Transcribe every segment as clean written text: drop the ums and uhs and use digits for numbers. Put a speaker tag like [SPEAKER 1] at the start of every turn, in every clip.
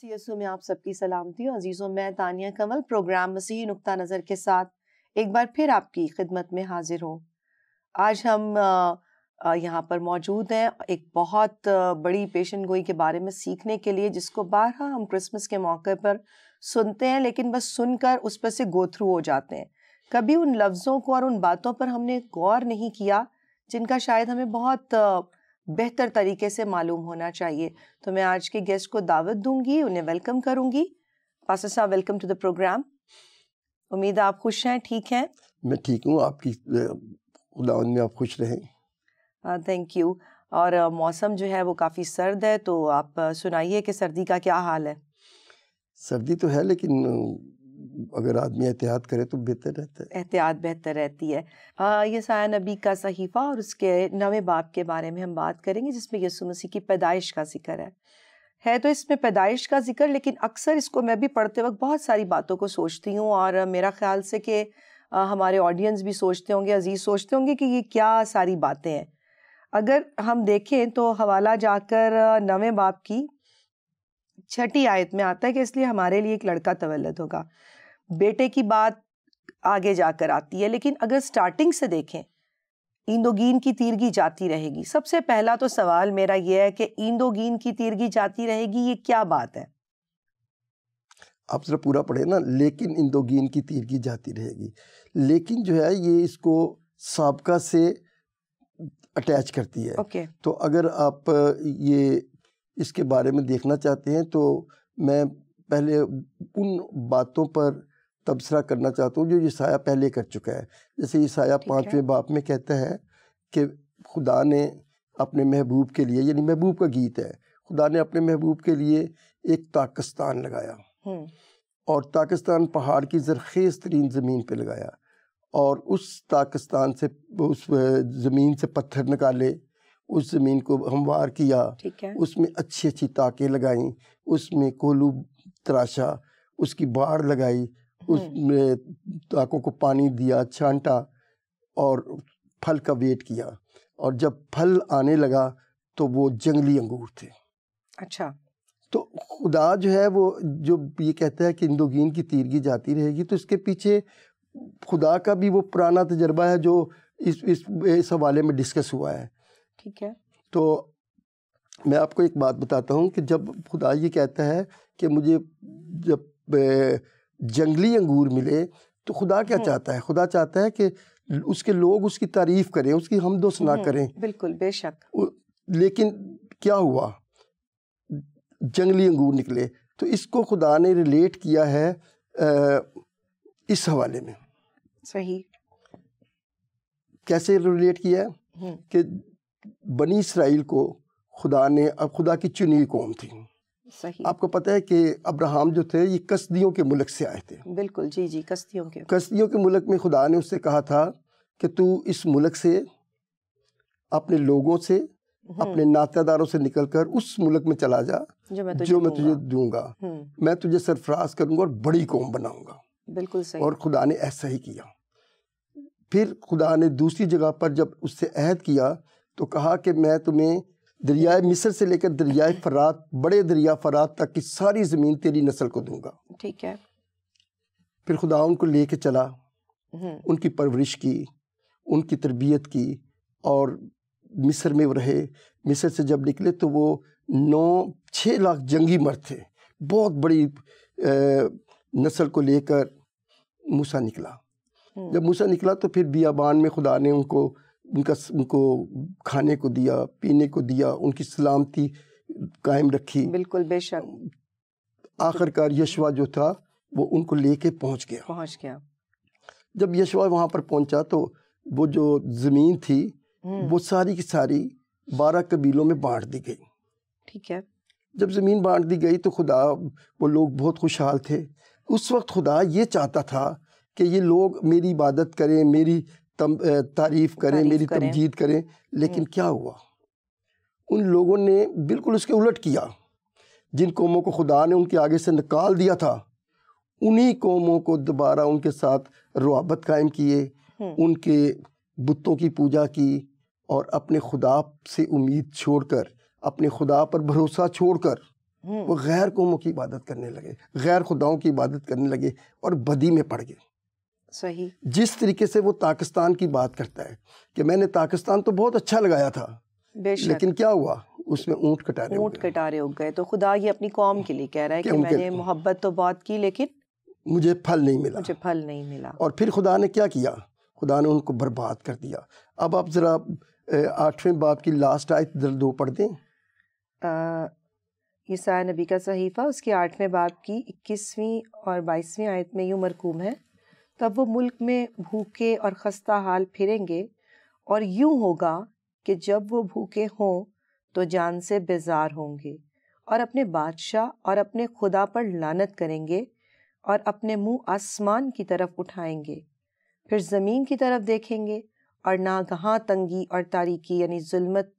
[SPEAKER 1] مسی یسوع میں آپ سب کی سلامتی ہو عزیزوں. میں تانیہ کنول پروگرام مسیحی نقطہ نظر کے ساتھ ایک بار پھر آپ کی خدمت میں حاضر ہوں. آج ہم یہاں پر موجود ہیں ایک بہت بڑی پیشن گوئی کے بارے میں سیکھنے کے لیے، جس کو بارہا ہم کرسمس کے موقع پر سنتے ہیں، لیکن بس سن کر اس پر سے گو تھرو ہو جاتے ہیں. کبھی ان لفظوں کو اور ان باتوں پر ہم نے غور نہیں کیا جن کا شاید ہمیں بہت بہتر طریقے سے معلوم ہونا چاہیے. تو میں آج کے گیسٹ کو دعوت دوں گی، انہیں ویلکم کروں گی. پاسٹر صاحب، ویلکم ٹو دا پروگرام. امید آپ خوش ہیں، ٹھیک ہیں؟
[SPEAKER 2] میں ٹھیک ہوں، آپ کی خداوند میں آپ خوش رہیں.
[SPEAKER 1] Thank you. اور موسم جو ہے وہ کافی سرد ہے، تو آپ سنائیے کہ سردی کا کیا حال ہے؟
[SPEAKER 2] سردی تو ہے، لیکن اگر آدمی احتیاط کرے تو بہتر رہتا ہے.
[SPEAKER 1] احتیاط بہتر رہتی ہے. یسایہ نبی کا صحیفہ اور اس کے 9 باب کے بارے میں ہم بات کریں گے، جس میں یسوع مسیح کی پیدائش کا ذکر ہے تو اس میں پیدائش کا ذکر، لیکن اکثر اس کو میں بھی پڑھتے وقت بہت ساری باتوں کو سوچتی ہوں، اور میرا خیال سے کہ ہمارے آڈینس بھی سوچتے ہوں گے، عزیز سوچتے ہوں گے کہ یہ کیا ساری باتیں ہیں. اگر ہم دیکھیں تو حوالہ جا کر 9 باب کی 6 آیت میں آتا ہے کہ اس لیے ہمارے لیے ایک لڑکا تولد ہوگا. بیٹے کی بات آگے جا کر آتی ہے، لیکن اگر سٹارٹنگ سے دیکھیں، ایندوگین کی تیرگی جاتی رہے گی. سب سے پہلا تو سوال میرا یہ ہے کہ ایندوگین کی تیرگی جاتی رہے گی، یہ کیا بات ہے؟
[SPEAKER 2] آپ ذرا پورا پڑھیں نا. لیکن ایندوگین کی تیرگی جاتی رہے گی، لیکن جو ہے یہ اس کو سابقہ سے اٹیچ کرتی ہے.
[SPEAKER 1] اوکے.
[SPEAKER 2] تو اگر آپ یہ اس کے بارے میں دیکھنا چاہتے ہیں تو میں پہلے ان باتوں پر تبصرہ کرنا چاہتا ہوں جو یسایہ پہلے کر چکا ہے. جیسے یسایہ 5ویں باب میں کہتا ہے کہ خدا نے اپنے محبوب کے لیے، یعنی محبوب کا گیت ہے، خدا نے اپنے محبوب کے لیے ایک طاقستان لگایا، اور طاقستان پہاڑ کی زرخیز ترین زمین پہ لگایا، اور اس طاقستان سے، اس زمین سے پتھر نکالے، اس زمین کو ہموار کیا، اس میں اچھی اچھی طاقیں لگائیں، اس میں کولو تراشا، اس کی باڑ لگائی، اس میں طاقوں کو پانی دیا، چھانٹا، اور پھل کا ویٹ کیا. اور جب پھل آنے لگا تو وہ جنگلی انگور تھے.
[SPEAKER 1] اچھا. تو
[SPEAKER 2] خدا جو ہے وہ جو یہ کہتا ہے کہ ایندوگین کی تیرگی جاتی رہے گی، تو اس کے پیچھے خدا کا بھی وہ پرانا تجربہ ہے جو اس حوالے میں ڈسکس ہوا ہے.
[SPEAKER 1] ٹھیک ہے.
[SPEAKER 2] تو میں آپ کو ایک بات بتاتا ہوں کہ جب خدا یہ کہتا ہے کہ مجھے جب جنگلی انگور ملے، تو خدا کیا چاہتا ہے؟ خدا چاہتا ہے کہ اس کے لوگ اس کی تعریف کریں، اس کی حمد و ثنا کریں.
[SPEAKER 1] بالکل، بے شک.
[SPEAKER 2] لیکن کیا ہوا؟ جنگلی انگور نکلے. تو اس کو خدا نے ریلیٹ کیا ہے اس حوالے میں.
[SPEAKER 1] صحیح.
[SPEAKER 2] کیسے ریلیٹ کیا ہے؟ کہ بنی اسرائیل کو خدا نے، اب خدا کی چنی قوم تھی.
[SPEAKER 1] صحیح.
[SPEAKER 2] آپ کو پتہ ہے کہ ابراہم جو تھے یہ کسدیوں کے ملک سے آئے تھے.
[SPEAKER 1] بالکل، جی، کسدیوں
[SPEAKER 2] کے ملک میں خدا نے اس سے کہا تھا کہ تو اس ملک سے، اپنے لوگوں سے، اپنے ناطہ داروں سے نکل کر اس ملک میں چلا جا جو میں تجھے دوں گا. میں تجھے سرفراز کروں گا اور بڑی قوم بناؤں گا.
[SPEAKER 1] بالکل صحیح.
[SPEAKER 2] اور خدا نے ایسا ہی کیا. پھر خدا نے دوسری جگہ پر جب اس سے عہد کیا تو کہا کہ میں تمہیں دریائے مصر سے لے کر دریائے فرات، بڑے دریا فرات تک کی ساری زمین تیری نسل کو دوں گا.
[SPEAKER 1] ٹھیک ہے.
[SPEAKER 2] پھر خدا ان کو لے کے چلا، ان کی پرورش کی، ان کی تربیت کی، اور مصر میں وہ رہے. مصر سے جب نکلے تو وہ 6 لاکھ جنگی مرد تھے. بہت بڑی نسل کو لے کر موسیٰ نکلا. جب موسیٰ نکلا تو پھر بیابان میں خدا نے ان کو کھانے کو دیا، پینے کو دیا، ان کی سلامتی قائم رکھی.
[SPEAKER 1] بالکل، بے شک.
[SPEAKER 2] آخر کار یشوع جو تھا وہ ان کو لے کے پہنچ گیا. جب یشوع وہاں پر پہنچا تو وہ جو زمین تھی وہ ساری کی ساری 12 قبیلوں میں بانٹ دی گئی.
[SPEAKER 1] ٹھیک ہے.
[SPEAKER 2] جب زمین بانٹ دی گئی تو خدا، وہ لوگ بہت خوشحال تھے. اس وقت خدا یہ چاہتا تھا کہ یہ لوگ میری عبادت کریں، میری تعریف کریں، میری تمجید کریں. لیکن کیا ہوا؟ ان لوگوں نے بالکل اس کے الٹ کیا. جن قوموں کو خدا نے ان کے آگے سے نکال دیا تھا، انہی قوموں کو دوبارہ ان کے ساتھ روابط قائم کیے، ان کے بتوں کی پوجا کی، اور اپنے خدا سے امید چھوڑ کر، اپنے خدا پر بھروسہ چھوڑ کر وہ غیر قوموں کی عبادت کرنے لگے، غیر خداؤں کی عبادت کرنے لگے اور بدی میں پڑ گئے۔
[SPEAKER 1] صحیح۔
[SPEAKER 2] جس طریقے سے وہ پاکستان کی بات کرتا ہے کہ میں نے پاکستان تو بہت اچھا لگایا تھا،
[SPEAKER 1] بے شک،
[SPEAKER 2] لیکن کیا ہوا، اس میں اونٹ
[SPEAKER 1] کٹارے اگ گئے۔ تو خدا یہ اپنی قوم کے لیے کہہ رہا ہے کہ میں نے محبت تو بہت کی لیکن
[SPEAKER 2] مجھے پھل نہیں ملا۔ اور پھر خدا نے کیا کیا، خدا نے ان کو برباد کر دیا۔ اب آپ ذرا 8ویں باب کی لاسٹ آیت 2 پڑھ دیں۔
[SPEAKER 1] یسایا نبی کا صحیفہ اس کے 8ویں باب کی 21ویں اور 22ویں آیت میں یوں مرقوم ہے، تب وہ ملک میں بھوکے اور خستہ حال پھریں گے، اور یوں ہوگا کہ جب وہ بھوکے ہوں تو جان سے بیزار ہوں گے، اور اپنے بادشاہ اور اپنے خدا پر لعنت کریں گے، اور اپنے منہ آسمان کی طرف اٹھائیں گے، پھر زمین کی طرف دیکھیں گے، اور ناگہاں تنگی اور تاریکی یعنی ظلمت،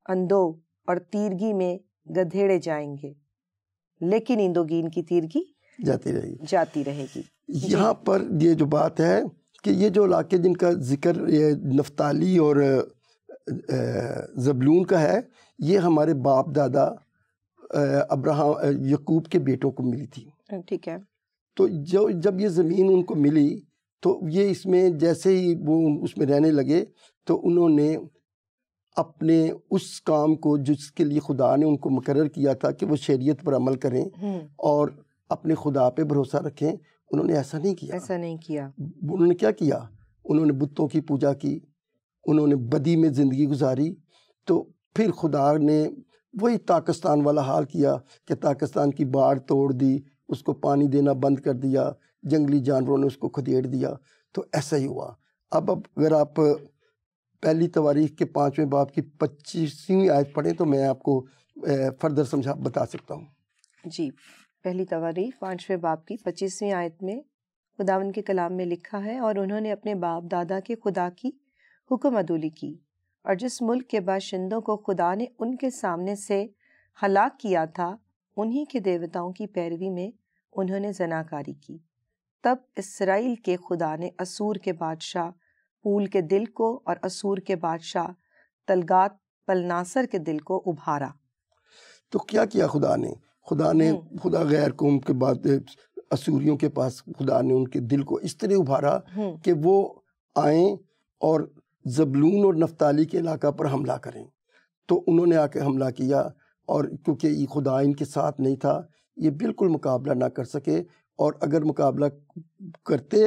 [SPEAKER 1] اندو اور تیرگی میں گدھیڑے جائیں گے، لیکن اندوگین کی تیرگی جاتی رہے گی۔
[SPEAKER 2] یہاں پر یہ جو بات ہے کہ یہ جو علاقے جن کا ذکر نفتالی اور زبلون کا ہے، یہ ہمارے باپ دادا ابراہیم یعقوب کے بیٹوں کو ملی تھی۔
[SPEAKER 1] ٹھیک ہے۔
[SPEAKER 2] تو جب یہ زمین ان کو ملی تو یہ اس میں جیسے ہی وہ اس میں رہنے لگے تو انہوں نے اپنے اس کام کو جس کے لیے خدا نے ان کو مقرر کیا تھا کہ وہ شریعت پر عمل کریں اور اپنے خدا پہ بھروسہ رکھیں، انہوں نے ایسا نہیں کیا۔ انہوں نے کیا کیا؟ انہوں نے بتوں کی پوجا کی، انہوں نے بدی میں زندگی گزاری۔ تو پھر خدا نے وہی پاکستان والا حال کیا کہ پاکستان کی باڑ توڑ دی، اس کو پانی دینا بند کر دیا، جنگلی جانوروں نے اس کو کھدیڑ دیا۔ تو ایسا ہی ہوا۔ اب اگر آپ پہلی تواریخ کے 5ویں باب کی 25ویں آیت پڑھیں تو میں آپ کو فردر بتا سکتا ہوں۔
[SPEAKER 1] جی، پہلی تواریخ 5ویں باب کی 25ویں آیت میں خداوند کے کلام میں لکھا ہے، اور انہوں نے اپنے باپ دادا کے خدا کی حکم عدولی کی، اور جس ملک کے باشندوں کو خدا نے ان کے سامنے سے ہلاک کیا تھا، انہی کے دیوتاؤں کی پیروی میں انہوں نے زناکاری کی۔ تب اسرائیل کے خدا نے اسور کے بادشاہ پول کے دل کو اور اسور کے بادشاہ تلگات پلناصر کے دل کو ابھارا۔
[SPEAKER 2] تو کیا کیا خدا نے خدا غیر قوم کے بعد اسوریوں کے پاس خدا نے ان کے دل کو اس طرح ابھارا کہ وہ آئیں اور زبلون اور نفتالی کے علاقہ پر حملہ کریں۔ تو انہوں نے آ کے حملہ کیا، اور کیونکہ یہ خدا ان کے ساتھ نہیں تھا، یہ بالکل مقابلہ نہ کر سکے، اور اگر مقابلہ کرتے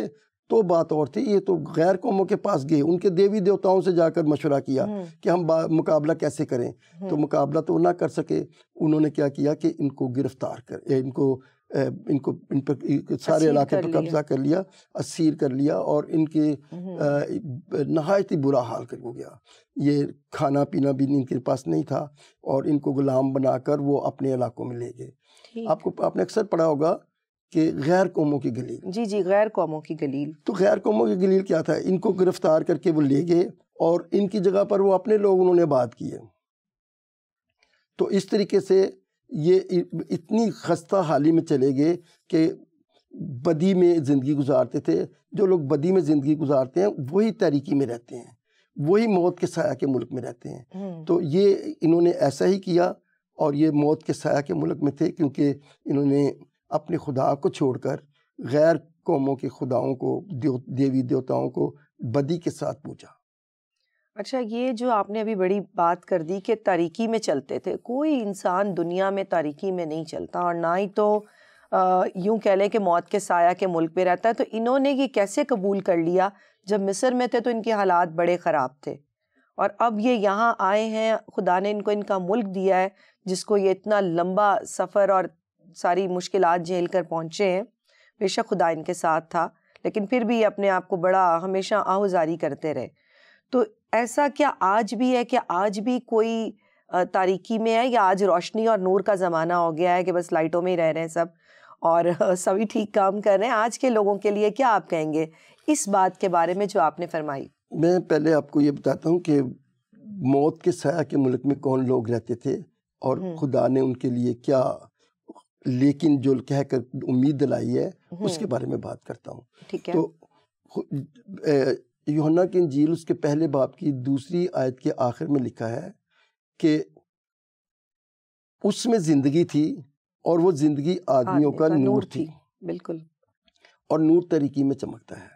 [SPEAKER 2] تو بات اور تھی۔ یہ تو غیر قوموں کے پاس گئے، ان کے دیوی دیوتاؤں سے جا کر مشورہ کیا کہ ہم مقابلہ کیسے کریں، تو مقابلہ تو نہ کر سکے۔ انہوں نے کیا کیا کہ ان کو گرفتار کر ان پر سارے علاقے پر قبضہ کر لیا، اسیر کر لیا، اور ان کے نہایت ہی برا حال کر ہو گیا۔ یہ کھانا پینا بھی ان کے پاس نہیں تھا، اور ان کو غلام بنا کر وہ اپنے علاقوں میں لے گئے۔ آپ نے اکثر پڑھا ہوگا کہ غیر قوموں کی گلیل۔
[SPEAKER 1] جی، غیر قوموں کی گلیل۔
[SPEAKER 2] تو غیر قوموں کی گلیل کیا تھا؟ ان کو گرفتار کر کے وہ لے گئے، اور ان کی جگہ پر وہ اپنے لوگ انہوں نے آباد کیے۔ تو اس طریقے سے یہ اتنی خستہ حالی میں چلے گئے کہ بدی میں زندگی گزارتے تھے۔ جو لوگ بدی میں زندگی گزارتے ہیں وہی تاریکی میں رہتے ہیں، وہی موت کے سایہ کے ملک میں رہتے ہیں۔ تو یہ انہوں نے ایسا ہی کیا، اور یہ موت کے سایہ کے ملک میں تھے کیونکہ انہوں نے اپنے خدا کو چھوڑ کر غیر قوموں کے خداؤں کو، دیوی دیوتاؤں کو بدی کے ساتھ پوجا۔
[SPEAKER 1] اچھا، یہ جو آپ نے ابھی بڑی بات کر دی کہ تاریکی میں چلتے تھے، کوئی انسان دنیا میں تاریکی میں نہیں چلتا، اور نہ ہی تو یوں کہہ لیں کہ موت کے سایہ کے ملک پہ رہتا ہے۔ تو انہوں نے یہ کیسے قبول کر لیا؟ جب مصر میں تھے تو ان کے حالات بڑے خراب تھے، اور اب یہ یہاں آئے ہیں، خدا نے ان کو ان کا ملک دیا ہے جس کو یہ اتنا لمبا سفر اور ساری مشکلات جھیل کر پہنچے ہیں۔ بے شک خدا ان کے ساتھ تھا، لیکن پھر بھی اپنے آپ کو بڑا ہمیشہ آہوزاری کرتے رہے۔ تو ایسا کیا آج بھی ہے کہ آج بھی کوئی تاریکی میں ہے، یا آج روشنی اور نور کا زمانہ ہو گیا ہے کہ بس لائٹوں میں ہی رہ رہے ہیں سب اور سبھی ٹھیک کام کر رہے ہیں؟ آج کے لوگوں کے لیے کیا آپ کہیں گے اس بات کے بارے میں جو آپ نے فرمائی؟
[SPEAKER 2] میں پہلے آپ کو یہ بتاتا ہوں کہ موت کے سایہ کے ملک میں کون لوگ رہتے تھے، اور خدا نے ان کے لیے کیا لیکن جو کہہ کر امید دلائی ہے، اس کے بارے میں بات کرتا ہوں۔
[SPEAKER 1] ٹھیک ہے۔
[SPEAKER 2] تو یوحنا کی انجیل اس کے پہلے باب کی 2 آیت کے آخر میں لکھا ہے کہ اس میں زندگی تھی، اور وہ زندگی آدمیوں کا نور تھی.
[SPEAKER 1] بالکل.
[SPEAKER 2] اور نور تاریکی میں چمکتا ہے.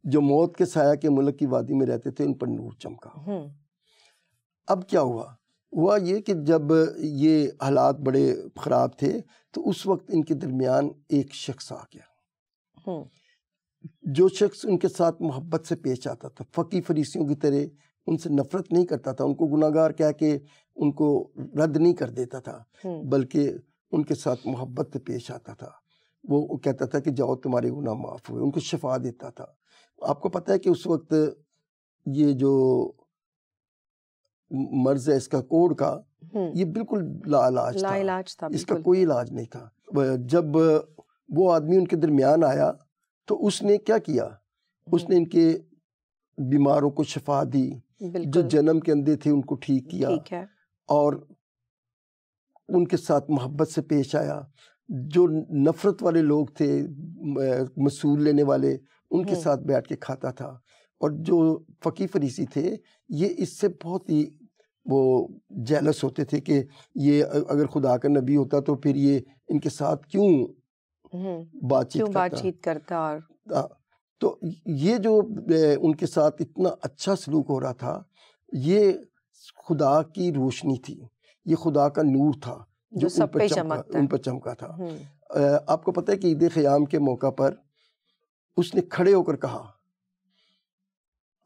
[SPEAKER 2] جو موت کے سایہ کے ملک کی وادی میں رہتے تھے ان پر نور چمکا. اب کیا ہوا یہ کہ جب یہ حالات بڑے خراب تھے تو اس وقت ان کے درمیان ایک شخص آ گیا جو شخص ان کے ساتھ محبت سے پیش آتا تھا. فقی فریسیوں کی طرح ان سے نفرت نہیں کرتا تھا, ان کو گناہ گار کہہ کے ان کو رد نہیں کر دیتا تھا, بلکہ ان کے ساتھ محبت سے پیش آتا تھا. وہ کہتا تھا کہ جاؤ تمہارے گناہ معاف ہوئے, ان کو شفا دیتا تھا. آپ کو پتہ ہے کہ اس وقت یہ جو مرض ہے اس کا کوڑ کا, یہ بالکل لا علاج تھا, اس کا کوئی علاج نہیں تھا. جب وہ آدمی ان کے درمیان آیا تو اس نے کیا کیا, اس نے ان کے بیماروں کو شفا دی, جو جنم کے اندھے تھے ان کو ٹھیک کیا, اور ان کے ساتھ محبت سے پیش آیا. جو نفرت والے لوگ تھے, مسئول لینے والے, ان کے ساتھ بیٹھ کے کھاتا تھا. اور جو فقی فریسی تھے یہ اس سے بہت ہی وہ جیلس ہوتے تھے کہ یہ اگر خدا کا نبی ہوتا تو پھر یہ ان کے ساتھ کیوں بات چیت کرتا. تو یہ جو ان کے ساتھ اتنا اچھا سلوک ہو رہا تھا, یہ خدا کی روشنی تھی, یہ خدا کا نور تھا جو ان پر چمکا تھا. آپ کو پتہ ہے کہ عید خیام کے موقع پر اس نے کھڑے ہو کر کہا,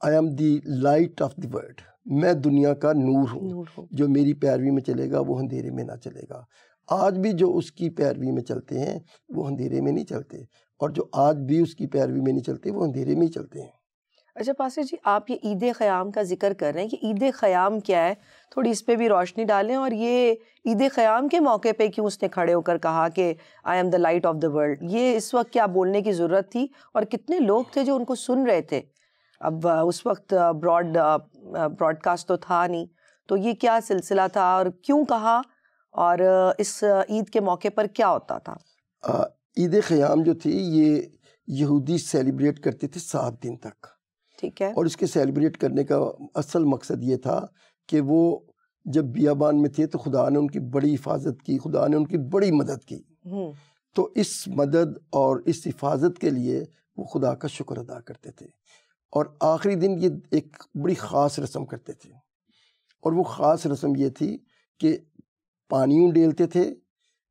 [SPEAKER 2] I am the light of the world, میں دنیا کا نور ہوں, جو میری پیروی میں چلے گا وہ اندھیرے میں نہ چلے گا. آج بھی جو اس کی پیروی میں چلتے ہیں وہ اندھیرے میں نہیں چلتے, اور جو آج بھی اس کی پیروی میں نہیں چلتے وہ اندھیرے میں ہی چلتے ہیں.
[SPEAKER 1] اچھا پاسٹر جی, آپ یہ عید خیام کا ذکر کر رہے ہیں کہ عید خیام کیا ہے, تھوڑی اس پہ بھی روشنی ڈالیں. اور یہ عید خیام کے موقع پہ کیوں اس نے کھڑے ہو کر کہا کہ I am the light of the world, یہ اس وقت کیا بولنے کی ضرورت تھی, اور کتنے لوگ تھے جو ان کو سن رہے تھے؟ اب اس وقت براڈ کاسٹ تو تھا نہیں, تو یہ کیا سلسلہ تھا اور کیوں کہا, اور اس عید کے موقع پر کیا ہوتا تھا؟
[SPEAKER 2] عید خیام جو تھی یہ یہودی سیلیبریٹ کرتے تھے 7 دن تک.
[SPEAKER 1] ٹھیک ہے.
[SPEAKER 2] اور اس کے سیلیبریٹ کرنے کا اصل مقصد یہ تھا کہ وہ جب بیابان میں تھے تو خدا نے ان کی بڑی حفاظت کی, خدا نے ان کی بڑی مدد کی. تو اس مدد اور اس حفاظت کے لیے وہ خدا کا شکر ادا کرتے تھے. اور آخری دن یہ ایک بڑی خاص رسم کرتے تھے, اور وہ خاص رسم یہ تھی کہ پانی انڈیلتے تھے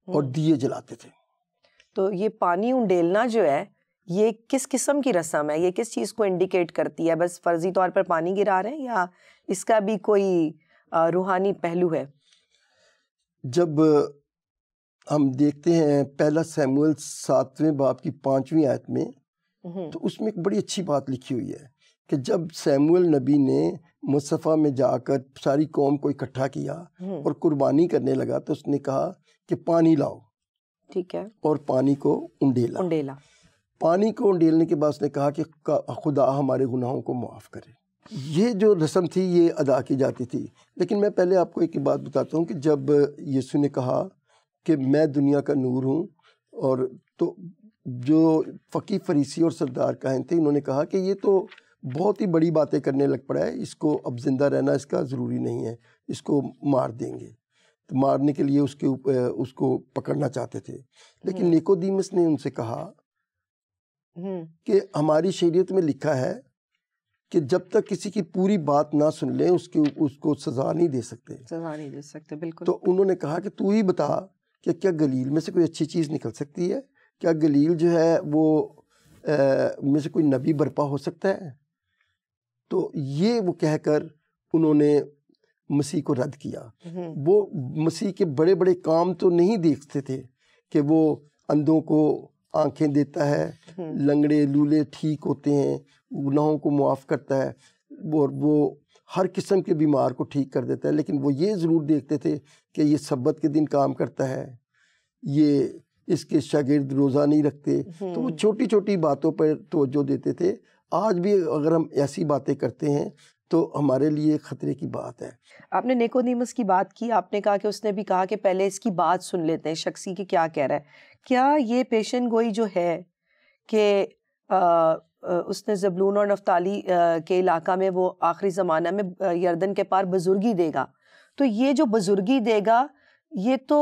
[SPEAKER 2] اور دیے جلاتے تھے.
[SPEAKER 1] تو یہ پانی انڈیلنا جو ہے یہ کس قسم کی رسم ہے, یہ کس چیز کو انڈیکیٹ کرتی ہے؟ بس فرضی طور پر پانی گرا رہے ہیں یا اس کا بھی کوئی روحانی پہلو ہے؟
[SPEAKER 2] جب ہم دیکھتے ہیں پہلا سیموئیل 7ویں باب کی 5ویں آیت میں, تو اس میں ایک بڑی اچھی بات لکھی ہوئی ہے کہ جب سیموئیل نبی نے مصطفیٰ میں جا کر ساری قوم کو اکٹھا کیا اور قربانی کرنے لگا تو اس نے کہا کہ پانی لاؤ.
[SPEAKER 1] ٹھیک ہے.
[SPEAKER 2] اور پانی کو انڈیلا. پانی کو انڈیلنے کے بعد اس نے کہا کہ خدا ہمارے گناہوں کو معاف کرے. یہ جو رسم تھی یہ ادا کی جاتی تھی. لیکن میں پہلے آپ کو ایک بات بتاتا ہوں کہ جب یسوع نے کہا کہ میں دنیا کا نور ہوں, اور تو جو فقی فریسی اور سردار کاہن تھے انہوں نے کہا کہ یہ تو بہت ہی بڑی باتیں کرنے لگ پڑا ہے, اس کو اب زندہ رہنا اس کا ضروری نہیں ہے, اس کو مار دیں گے. تو مارنے کے لیے اس کو پکڑنا چاہتے تھے. لیکن نیکودیمس نے ان سے کہا کہ ہماری شریعت میں لکھا ہے کہ جب تک کسی کی پوری بات نہ سن لیں اس کو سزا نہیں دے سکتے. بالکل. تو انہوں نے کہا کہ تو ہی بتا کہ کیا گلیل میں سے کوئی اچھی چیز نکل سکتی ہے, کیا گلیل جو ہے وہ میں سے کوئی نبی برپا ہو سکتا ہے؟ تو یہ وہ کہہ کر انہوں نے مسیح کو رد کیا. وہ مسیح کے بڑے بڑے کام تو نہیں دیکھتے تھے کہ وہ اندھوں کو آنکھیں دیتا ہے, لنگڑے لولے ٹھیک ہوتے ہیں, گناہوں کو معاف کرتا ہے, اور وہ ہر قسم کے بیمار کو ٹھیک کر دیتا ہے. لیکن وہ یہ ضرور دیکھتے تھے کہ یہ سبت کے دن کام کرتا ہے, یہ اس کے شاگرد روزہ نہیں رکھتے. تو وہ چھوٹی چھوٹی باتوں پر توجہ دیتے تھے. آج بھی اگر ہم ایسی باتیں کرتے ہیں تو ہمارے لیے خطرے کی بات ہے.
[SPEAKER 1] آپ نے نیکودیمس کی بات کی, آپ نے کہا کہ اس نے بھی کہا کہ پہلے اس کی بات سن لیتے ہیں شخصی کی کیا کہہ رہا ہے. کیا یہ پیشن گوئی جو ہے کہ اس نے زبلون اور نفتالی کے علاقہ میں وہ آخری زمانہ میں یردن کے پار بزرگی دے گا, تو یہ جو بزرگی دے گا یہ تو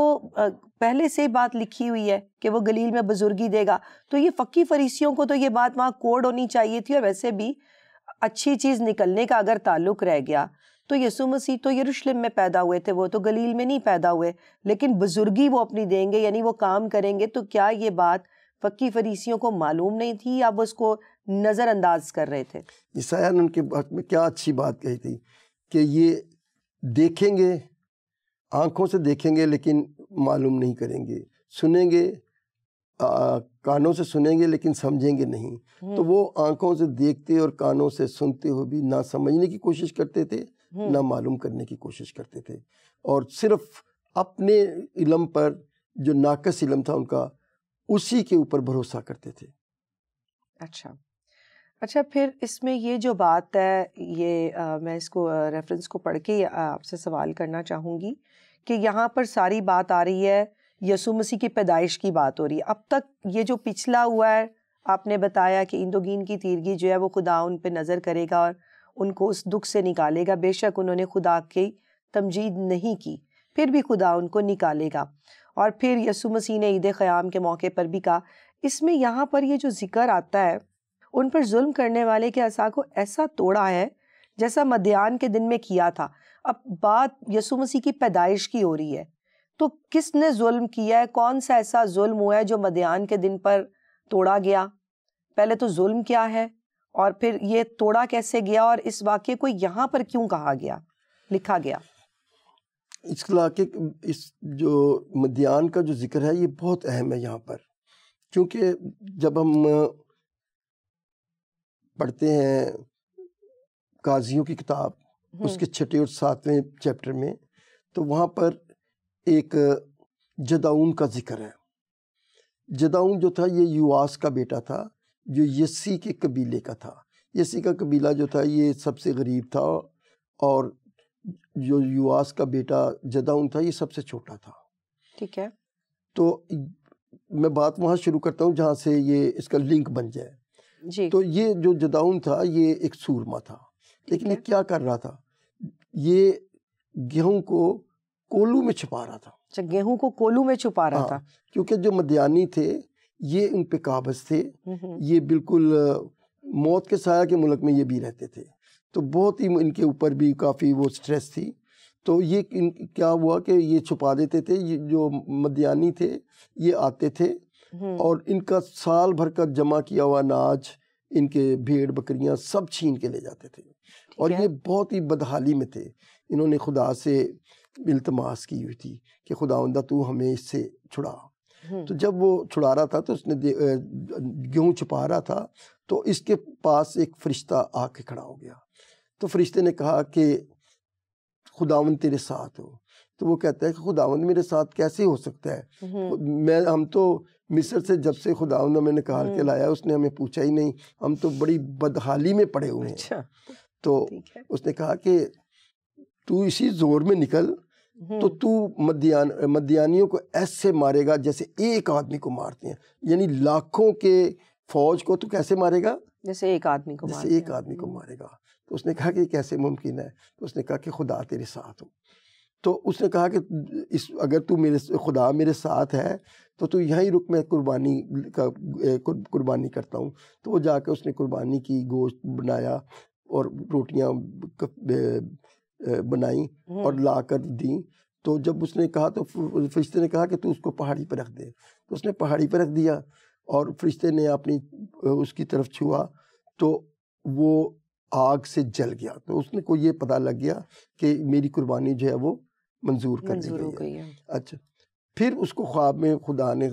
[SPEAKER 1] پہلے سے بات لکھی ہوئی ہے کہ وہ گلیل میں بزرگی دے گا، تو یہ فقی فریسیوں کو تو یہ بات وہاں کوڈ ہونی چاہیے تھی، اور ویسے بھی اچھی چیز نکلنے کا اگر تعلق رہ گیا تو یسوع مسیح تو یروشلم میں پیدا ہوئے تھے، وہ تو گلیل میں نہیں پیدا ہوئے، لیکن بزرگی وہ اپنی دیں گے، یعنی وہ کام کریں گے، تو کیا یہ بات فقی فریسیوں کو معلوم نہیں تھی یا وہ اس کو نظر انداز کر رہے تھے؟
[SPEAKER 2] عیسائیہ نے ان کے بارے میں کیا اچھی بات کہی تھی کہ یہ دیکھیں گے، آنکھوں سے دیکھیں گے لیکن معلوم نہیں کریں گے، سنیں گے، کانوں سے سنیں گے لیکن سمجھیں گے نہیں۔ تو وہ آنکھوں سے دیکھتے اور کانوں سے سنتے ہوئے بھی نہ سمجھنے کی کوشش کرتے تھے نہ معلوم کرنے کی کوشش کرتے تھے، اور صرف اپنے علم پر جو ناقص علم تھا ان کا، اسی کے اوپر بھروسہ کرتے تھے۔
[SPEAKER 1] اچھا پھر اس میں یہ جو بات ہے، یہ میں اس کو ریفرنس کو پڑھ کے آپ سے سوال کرنا چاہوں گی کہ یہاں پر ساری بات آ رہی ہے یسوع مسیح کی پیدائش کی بات ہو رہی ہے۔ اب تک یہ جو پچھلا ہوا ہے، آپ نے بتایا کہ اندوگین کی تیرگی جو ہے وہ خدا ان پہ نظر کرے گا اور ان کو اس دکھ سے نکالے گا، بے شک انہوں نے خدا کی تمجید نہیں کی، پھر بھی خدا ان کو نکالے گا۔ اور پھر یسوع مسیح نے عید قیام کے موقع پر بھی کہا، اس میں یہاں پر یہ جو ذکر آتا ہے ان پر ظلم کرنے والے کے عصا کو ایسا توڑا ہے جیسا مدیان کے دن میں کیا تھا۔ اب بات یسوع مسیح کی پیدائش کی ہو رہی ہے، تو کس نے ظلم کیا ہے؟ کون سا ایسا ظلم ہوا ہے جو مدیان کے دن پر توڑا گیا؟ پہلے تو ظلم کیا ہے اور پھر یہ توڑا کیسے گیا، اور اس واقعے کو یہاں پر کیوں کہا گیا، لکھا گیا؟
[SPEAKER 2] اس علاقے اس جو مدیان کا جو ذکر ہے یہ بہت اہم ہے یہاں پر، کیونکہ جب ہم پڑھتے ہیں قاضیوں کی کتاب اس کے 6 اور 7ویں چیپٹر میں، تو وہاں پر ایک جدعون کا ذکر ہے۔ جدعون جو تھا یہ یواس کا بیٹا تھا، جو یسی کے قبیلے کا تھا۔ یسی کا قبیلہ جو تھا یہ سب سے غریب تھا، اور جو یواس کا بیٹا جدعون تھا یہ سب سے چھوٹا تھا۔
[SPEAKER 1] ٹھیک ہے،
[SPEAKER 2] تو میں بات وہاں شروع کرتا ہوں جہاں سے یہ اس کا لنک بن جائے۔
[SPEAKER 1] جی،
[SPEAKER 2] تو یہ جو جدعون تھا یہ ایک سورما تھا، لیکن یہ کیا کر رہا تھا؟ یہ گیہوں کو کولو میں چھپا رہا تھا۔
[SPEAKER 1] اچھا، گیہوں کو کولو میں چھپا رہا تھا،
[SPEAKER 2] کیونکہ جو مدیانی تھے یہ ان پہ قابض تھے، یہ بالکل موت کے سایہ کے ملک میں یہ بھی رہتے تھے، تو بہت ہی ان کے اوپر بھی کافی وہ سٹریس تھی۔ تو یہ کیا ہوا کہ یہ چھپا دیتے تھے، یہ جو مدیانی تھے یہ آتے تھے اور ان کا سال بھر کا جمع کیا ہوا اناج، ان کے بھیڑ بکریاں سب چھین کے لے جاتے تھے، اور یہ بہت ہی بدحالی میں تھے۔ انہوں نے خدا سے التماس کی ہوئی تھی کہ خداوندہ تو ہمیں اس سے چھڑا۔ تو جب وہ چھڑا رہا تھا تو اس نے گیہوں چھپا رہا تھا، تو اس کے پاس ایک فرشتہ آ کے کھڑا ہو گیا۔ تو فرشتے نے کہا کہ خداوند تیرے ساتھ ہو۔ تو وہ کہتا ہے کہ خداوند میرے ساتھ کیسے ہو سکتا ہے؟ ہم تو مصر سے جب سے خداوند ہمیں نکال کے لایا اس نے ہمیں پوچھا ہی نہیں، ہم تو بڑی بدحالی میں پڑے ہوئے ہیں۔ تو اس نے کہا کہ تو اسی زور میں نکل تو تو مدیانیوں کو ایسے مارے گا جیسے ایک آدمی کو مارتے ہیں، یعنی لاکھوں کے فوج کو تو کیسے مارے گا؟
[SPEAKER 1] جیسے ایک آدمی کو
[SPEAKER 2] مارے گا۔ تو اس نے کہا کہ یہ کیسے ممکن ہے؟ تو اس نے کہا کہ خدا تیرے ساتھ ہو۔ تو اس نے کہا کہ اگر تو خدا میرے ساتھ ہے تو یہیں رک، میں قربانی کرتا ہوں۔ تو وہ جا کے اس نے قربانی کی، گوشت بنایا اور روٹیاں بنائیں اور لا کر دیں۔ تو جب اس نے کہا تو فرشتے نے کہا کہ تو اس کو پہاڑی پہ رکھ دے۔ تو اس نے پہاڑی پہ رکھ دیا، اور فرشتے نے اپنی اس کی طرف چھوا تو وہ آگ سے جل گیا۔ تو اس نے کو یہ پتہ لگ گیا کہ میری قربانی جو ہے وہ منظور کر دی گئی ہے۔ اچھا، پھر اس کو خواب میں خدا نے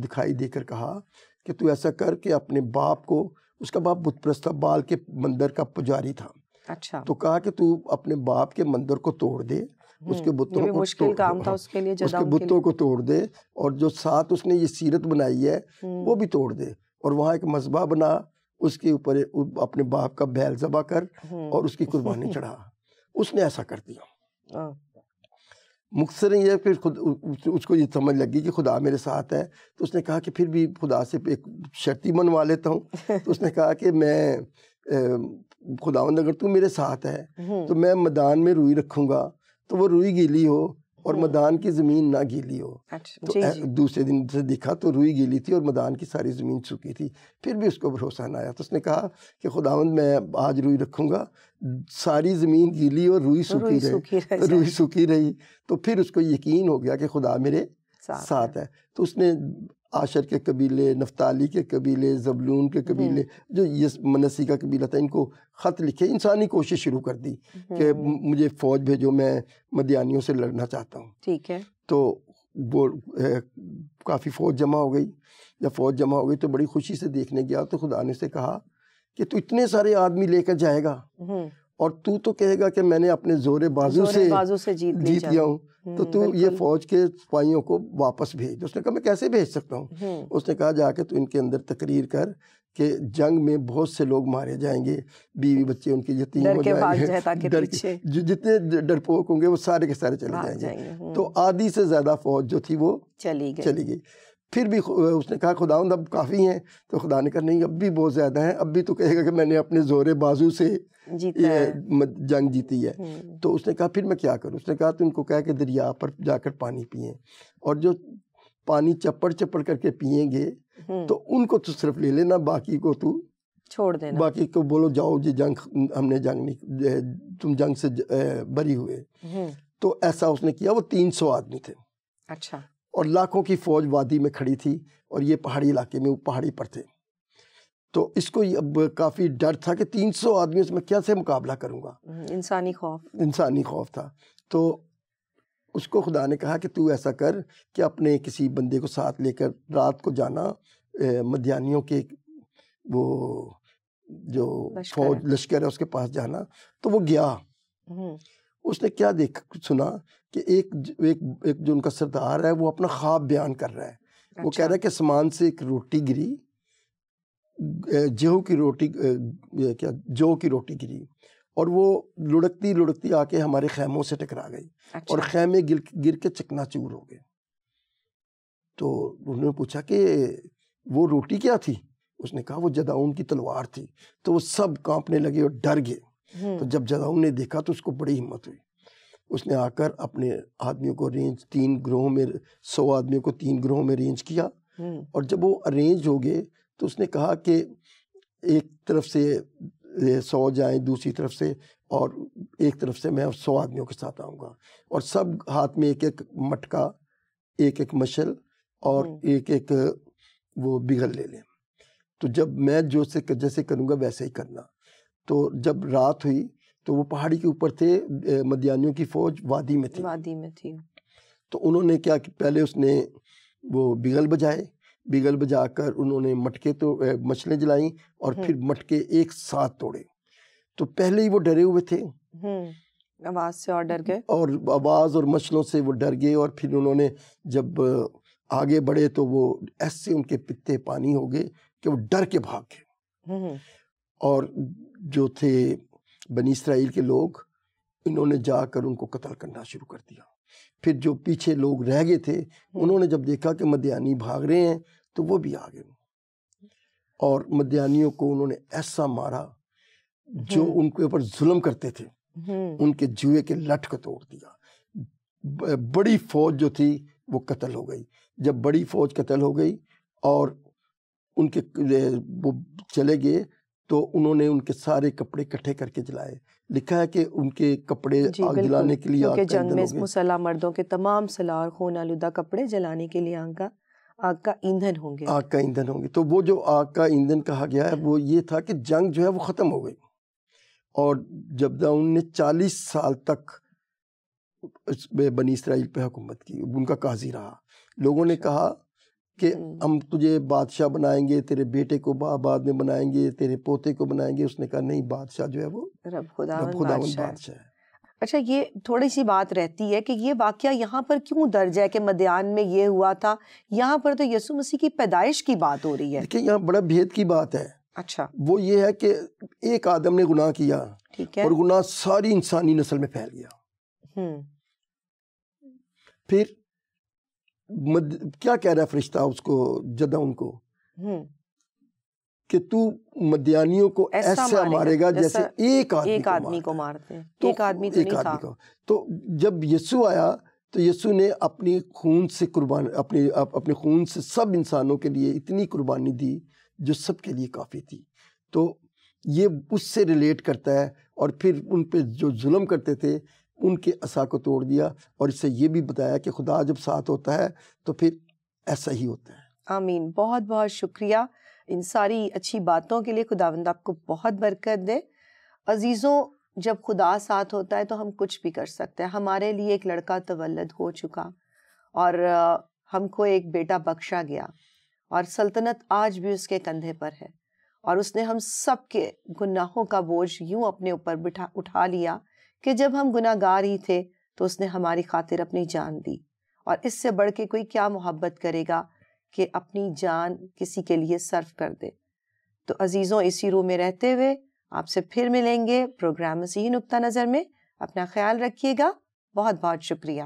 [SPEAKER 2] دکھائی دے کر کہا کہ تو ایسا کر کہ اپنے باپ کو، اس کا باپ بت پرست تھا، بال کے مندر کا پجاری تھا۔
[SPEAKER 1] اچھا،
[SPEAKER 2] تو کہا کہ تو اپنے باپ کے مندر کو توڑ دے، اس کے بتوں کو
[SPEAKER 1] مشکل کام تھا اس کے لیے،
[SPEAKER 2] اس کے بتوں کو توڑ دے، اور جو ساتھ اس نے یہ سیرت بنائی ہے وہ بھی توڑ دے، اور وہاں ایک مذبح بنا، اس کے اوپر اپنے باپ کا بیل ذبح کر اور اس کی قربانی چڑھا۔ اس نے ایسا کر دیا۔ مختصر یہ پھر خود اس کو یہ سمجھ لگی کہ خدا میرے ساتھ ہے، تو اس نے کہا کہ پھر بھی خدا سے ایک شرطی منوا لیتا ہوں۔ تو اس نے کہا کہ میں خداوند اگر تو میرے ساتھ ہے تو میں میدان میں روئی رکھوں گا، تو وہ روئی گیلی ہو اور مدان کی زمین نہ گیلی ہو. تو دوسرے دن سے دیکھا تو روئی گیلی تھی اور مدان کی ساری زمین سوکھی تھی. پھر بھی اس کو بھروسہ نہ آیا. تو اس نے کہا کہ خداوند میں آج روئی رکھوں گا, ساری زمین گیلی اور روئی سوکھی رہی. تو پھر اس کو یقین ہو گیا کہ خدا میرے ساتھ ہے. تو اس نے عاشر کے قبیلے, نفتالی کے قبیلے, زبلون کے قبیلے, جو یہ منسی کا قبیلہ تھا, ان کو خط لکھے, انسانی کوشش شروع کر دی کہ مجھے فوج بھیجو, میں مدیانیوں سے لڑنا چاہتا ہوں.
[SPEAKER 1] ٹھیک ہے.
[SPEAKER 2] تو وہ کافی فوج جمع ہو گئی. جب فوج جمع ہو گئی تو بڑی خوشی سے دیکھنے گیا تو خدا نے سے کہا کہ تو اتنے سارے آدمی لے کر جائے گا اور تو کہے گا کہ میں نے اپنے زور بازو سے جیت گیا ہوں, تو یہ فوج کے سپاہیوں کو واپس بھیج. اس نے کہا میں کیسے بھیج سکتا ہوں؟ اس نے کہا جا کے تو ان کے اندر تقریر کر کہ جنگ میں بہت سے لوگ مارے جائیں گے, بیوی بچے ان کے یتیم ہو جائیں گے, جتنے ڈرپوک ہوں گے وہ سارے کے سارے چلے جائیں گے. تو آدھی سے زیادہ فوج جو تھی وہ چلی گئی. پھر بھی اس نے کہا خداوند اب کافی ہیں. تو خدا نے کہا نہیں, اب بھی بہت زیادہ ہیں, اب بھی تو کہے گا کہ میں نے اپنے زور بازو سے جنگ جیتی ہے. تو اس نے کہا پھر میں کیا کروں؟ اس نے کہا تو ان کو کہا کہ دریا پر جا کر پانی پئیں, اور جو پانی چپڑ کر کے پئیں گے تو ان کو تو صرف لے لینا, باقی کو تو
[SPEAKER 1] چھوڑ دینا.
[SPEAKER 2] باقی کو بولو جاؤ جی جنگ ہم نے جنگ نہیں, تم جنگ سے بری ہوئے. تو ایسا اس نے کیا. وہ 300 آدمی تھے.
[SPEAKER 1] اچھا. اور
[SPEAKER 2] لاکھوں کی فوج وادی میں کھڑی تھی اور یہ پہاڑی علاقے میں, وہ پہاڑی پر تھے. تو اس کو اب کافی ڈر تھا کہ 300 آدمیوں سے میں کیسے مقابلہ کروں گا. انسانی خوف تھا. تو اس کو خدا نے کہا کہ تو ایسا کر کہ اپنے کسی بندے کو ساتھ لے کر رات کو جانا, مدیانیوں کے وہ جو فوج لشکر ہے اس کے پاس جانا. تو وہ گیا. اس نے کیا سنا کہ ایک جو ان کا سردار ہے وہ اپنا خواب بیان کر رہا ہے. وہ کہہ رہا ہے کہ آسمان سے ایک روٹی گری, جو کی روٹی گری, اور وہ لڑکتی آ کے ہمارے خیموں سے ٹکرا گئی. اور خیمے گر کے چکنا چور ہو گئے. تو انہوں نے پوچھا کہ وہ روٹی کیا تھی؟ اس نے کہا وہ جدعون کی تلوار تھی. تو وہ سب کانپنے لگے اور ڈر گئے. تو جب جدعون نے دیکھا تو اس کو بڑی ہمت ہوئی. اس نے آ کر اپنے آدمیوں کو ارینج 3 گروہوں میں, 100 آدمیوں کو 3 گروہوں میں ارینج کیا. اور جب وہ ارینج ہو گئے تو اس نے کہا کہ ایک طرف سے 100 جائیں, دوسری طرف سے, اور ایک طرف سے میں 100 آدمیوں کے ساتھ آؤں گا, اور سب ہاتھ میں ایک مٹکا, ایک مشل اور ایک وہ بگل لے لیں. تو جب میں جیسے کروں گا ویسے ہی کرنا. تو جب رات ہوئی تو وہ پہاڑی کے اوپر تھے, مدیانیوں کی فوج وادی میں تھی. تو انہوں نے کیا کہ پہلے اس نے وہ بگل بجا کر انہوں نے مٹکے تو مشلیں جلائیں, اور پھر مٹکے ایک ساتھ توڑے. تو پہلے ہی وہ ڈرے ہوئے تھے,
[SPEAKER 1] آواز سے اور ڈر گئے,
[SPEAKER 2] اور آواز اور مشلوں سے وہ ڈر گئے. اور پھر انہوں نے جب آگے بڑھے تو وہ ایسے ان کے پتے پانی ہو گئے کہ وہ ڈر کے بھاگ گئے. اور جو تھے بنی اسرائیل کے لوگ, انہوں نے جا کر ان کو قتل کرنا شروع کر دیا. پھر جو پیچھے لوگ رہ گئے تھے انہوں نے جب دیکھا کہ مدیانی بھاگ رہے ہیں تو وہ بھی آ گئے, اور مدیانیوں کو انہوں نے ایسا مارا جو ان کے اوپر ظلم کرتے تھے, ان کے جوئے کے لٹ کو توڑ دیا. بڑی فوج جو تھی وہ قتل ہو گئی. جب بڑی فوج قتل ہو گئی اور ان کے وہ چلے گئے تو انہوں نے ان کے سارے کپڑے اکٹھے کر کے جلائے. لکھا ہے کہ ان کے کپڑے آگ جلانے کے لیے
[SPEAKER 1] آگ کا جنگ میں مسلح مردوں کے تمام سلاح اور خون آلودہ کپڑے جلانے کے لیے آگ کا ایندھن ہوں گے.
[SPEAKER 2] تو وہ جو آگ کا ایندھن کہا گیا ہے وہ یہ تھا کہ جنگ جو ہے وہ ختم ہو گئی. اور جب داؤد نے 40 سال تک بنی اسرائیل پہ حکومت کی, ان کا قاضی رہا. لوگوں نے کہا کہ ہم تجھے بادشاہ بنائیں گے, تیرے بیٹے کو بعد میں بنائیں گے, تیرے پوتے کو بنائیں گے. اس نے کہا نہیں, بادشاہ جو ہے وہ
[SPEAKER 1] رب خداوند
[SPEAKER 2] بادشاہ ہے.
[SPEAKER 1] اچھا, یہ تھوڑی سی بات رہتی ہے کہ یہ واقعہ یہاں پر کیوں درج ہے کہ مدیان میں یہ ہوا تھا؟ یہاں پر تو یسوع مسیح کی پیدائش کی بات ہو رہی ہے.
[SPEAKER 2] دیکھیں یہاں بڑا بھید کی بات ہے.
[SPEAKER 1] اچھا,
[SPEAKER 2] وہ یہ ہے کہ ایک آدم نے گناہ کیا, اور گناہ ساری انسانی نسل میں پھیل گیا. پھر کیا کہہ رہا ہے فرشتہ اس کو, جدعون کو, کہ تو مدیانیوں کو ایسا مارے گا جیسے ایک آدمی کو مارتے ہیں.
[SPEAKER 1] ایک آدمی تو نہیں تھا.
[SPEAKER 2] تو جب یسوع آیا تو یسوع نے اپنی خون سے اپنے خون سے سب انسانوں کے لیے اتنی قربانی دی جو سب کے لیے کافی تھی. تو یہ اس سے ریلیٹ کرتا ہے. اور پھر ان پہ جو ظلم کرتے تھے ان کے عصا کو توڑ دیا, اور اس سے یہ بھی بتایا کہ خدا جب ساتھ ہوتا ہے تو پھر ایسا ہی ہوتا ہے.
[SPEAKER 1] آمین. بہت بہت شکریہ ان ساری اچھی باتوں کے لیے. خداوند آپ کو بہت برکت دے. عزیزوں, جب خدا ساتھ ہوتا ہے تو ہم کچھ بھی کر سکتے ہیں. ہمارے لیے ایک لڑکا تولد ہو چکا اور ہم کو ایک بیٹا بخشا گیا, اور سلطنت آج بھی اس کے کندھے پر ہے, اور اس نے ہم سب کے گناہوں کا بوجھ یوں اپنے اوپر اٹھا لیا کہ جب ہم گناہ گار ہی تھے تو اس نے ہماری خاطر اپنی جان دی. اور اس سے بڑھ کے کوئی کیا محبت کرے گا کہ اپنی جان کسی کے لیے صرف کر دے. تو عزیزوں, اسی روح میں رہتے ہوئے آپ سے پھر ملیں گے پروگرام مسیحی نقطہ نظر میں. اپنا خیال رکھیے گا. بہت بہت شکریہ.